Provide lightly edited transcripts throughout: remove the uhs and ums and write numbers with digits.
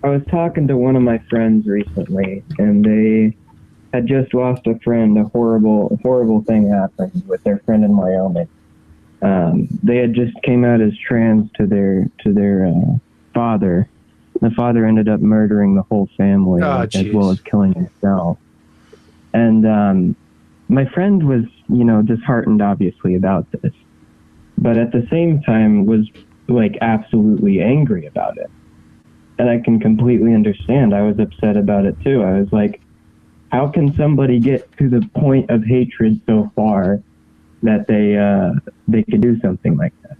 I was talking to one of my friends recently, and they had just lost a friend. A horrible thing happened with their friend in Wyoming. They had just came out as trans to their father. The father ended up murdering the whole family, as well as killing himself. And my friend was, disheartened, obviously, about this, but at the same time was like absolutely angry about it. And I can completely understand. I was upset about it too. I was like, how can somebody get to the point of hatred so far that they could do something like that?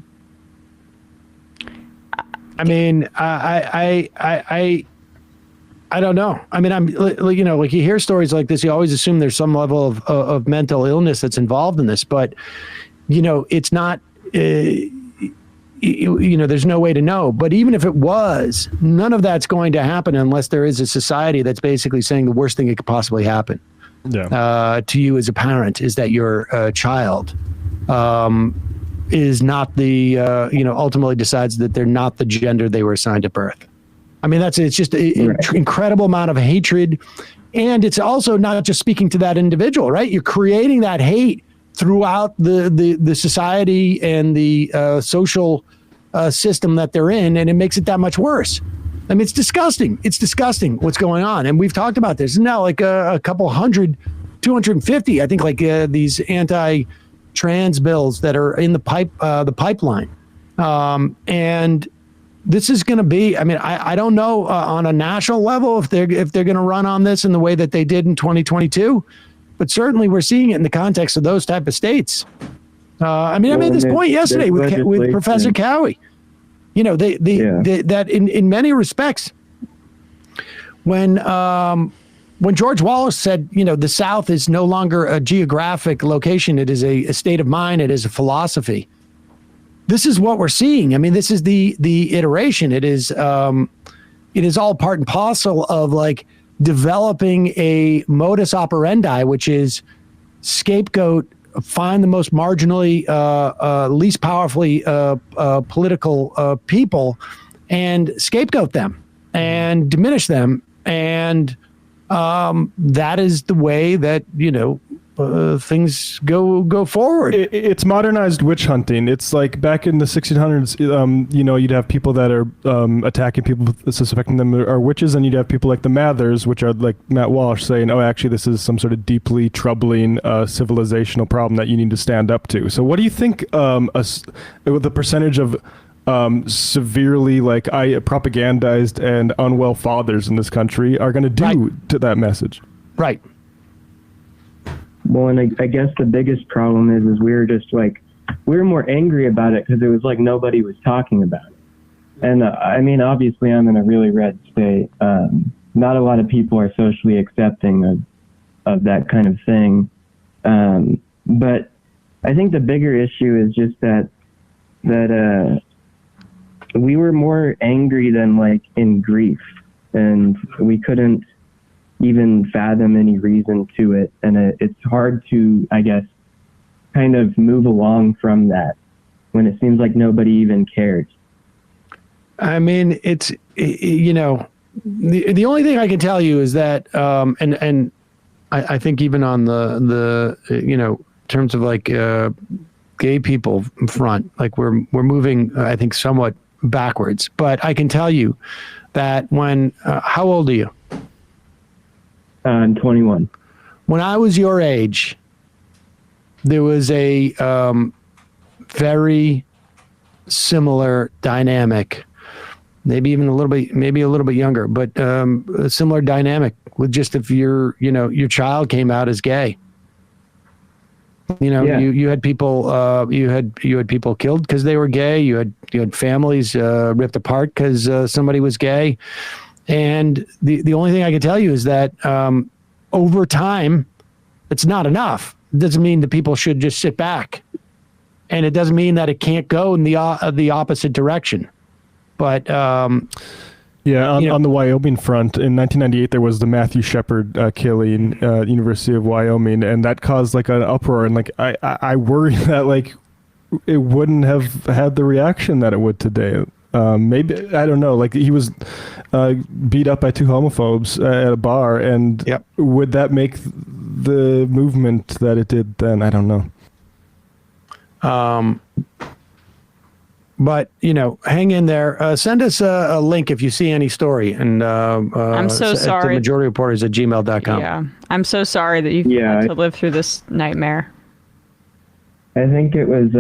I mean, I don't know. I mean, like you hear stories like this, you always assume there's some level of mental illness that's involved in this, but it's not. There's no way to know. But even if it was, none of that's going to happen unless there is a society that's basically saying the worst thing that could possibly happen to you as a parent is that your child is not the, ultimately decides that they're not the gender they were assigned at birth. I mean, it's just an incredible amount of hatred. And it's also not just speaking to that individual, right? You're creating that hate throughout the society and the social system that they're in, and it makes it that much worse. I mean, it's disgusting. It's disgusting what's going on. And we've talked about this. Now, like a couple hundred, 250, I think, like these anti-trans bills that are in the pipeline. And this is going to be, I mean, I don't know on a national level if they're going to run on this in the way that they did in 2022. But certainly we're seeing it in the context of those type of states. I made this point yesterday with Professor Cowie. That in many respects, when George Wallace said, the South is no longer a geographic location, it is a state of mind, it is a philosophy. This is what we're seeing. I mean, this is the iteration. It is all part and parcel of like developing a modus operandi, which is scapegoat, find the most marginally, least powerfully political people and scapegoat them and diminish them. And that is the way that, things go forward. It's modernized witch hunting. It's like back in the 1600s, you'd have people that are attacking people, suspecting them are witches, and you'd have people like the Mathers, which are like Matt Walsh, saying, oh, actually, this is some sort of deeply troubling civilizational problem that you need to stand up to. So what do you think the percentage of severely propagandized and unwell fathers in this country are going to do to that message? Right. Well, and I guess the biggest problem is we were more angry about it because it was like nobody was talking about it. And obviously I'm in a really red state. Not a lot of people are socially accepting of that kind of thing. But I think the bigger issue is just that we were more angry than like in grief, and we couldn't even fathom any reason to it. And it's hard to, I guess, kind of move along from that when it seems like nobody even cares. I mean, it's, the only thing I can tell you is that, and I think even on the terms of like gay people front, like we're moving, I think, somewhat backwards. But I can tell you that when, how old are you? I'm 21. When I was your age, there was a very similar dynamic, maybe even a little bit younger, but a similar dynamic with just if your child came out as gay. You had people you had people killed because they were gay. You had families ripped apart because somebody was gay. And the only thing I can tell you is that over time, it's not enough. It doesn't mean that people should just sit back, and it doesn't mean that it can't go in the opposite direction. But on the Wyoming front, in 1998, there was the Matthew Shepard killing at University of Wyoming, and that caused like an uproar. And like I worry that like it wouldn't have had the reaction that it would today. Maybe, I don't know, like he was beat up by two homophobes at a bar, and would that make the movement that it did then? I don't know. But, hang in there. Send us a link if you see any story. And I'm so sorry. At majorityreporters@gmail.com. Yeah. I'm so sorry that you've had to live through this nightmare. I think it was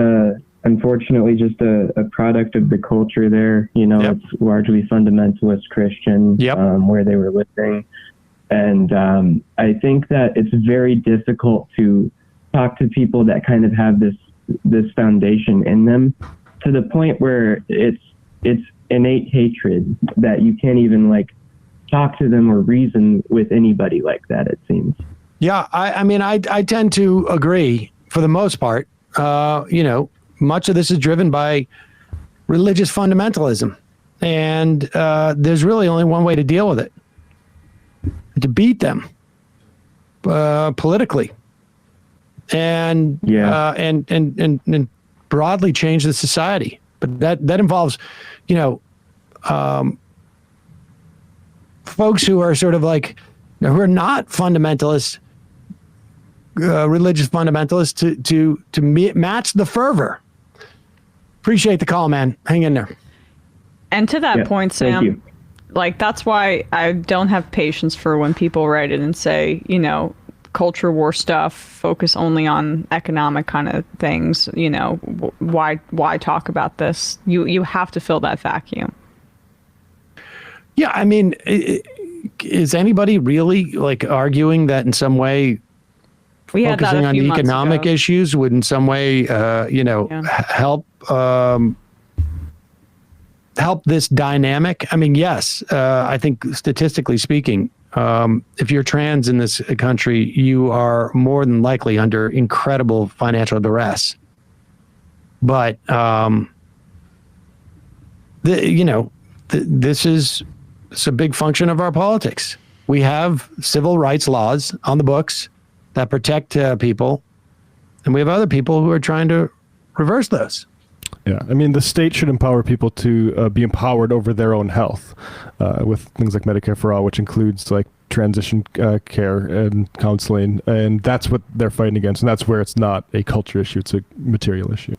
unfortunately just a product of the culture there. It's largely fundamentalist Christian where they were living. And I think that it's very difficult to talk to people that kind of have this foundation in them, to the point where it's innate hatred that you can't even talk to them or reason with anybody like that, it seems. Yeah, I tend to agree for the most part. Much of this is driven by religious fundamentalism, and there's really only one way to deal with it: to beat them politically, and broadly change the society. But that involves, folks who are sort of who are not fundamentalists, religious fundamentalists, to match the fervor. Appreciate the call, man. Hang in there. And to that point, Sam, that's why I don't have patience for when people write in and say, culture war stuff, focus only on economic kind of things. Why talk about this? You have to fill that vacuum. Yeah, is anybody really arguing that in some way focusing on economic issues would in some way help this dynamic? Yes, I think statistically speaking, if you're trans in this country, you are more than likely under incredible financial duress. But it's a big function of our politics. We have civil rights laws on the books that protect people, and we have other people who are trying to reverse those. Yeah, the state should empower people to be empowered over their own health with things like Medicare for All, which includes transition care and counseling, and that's what they're fighting against, and that's where it's not a culture issue, it's a material issue.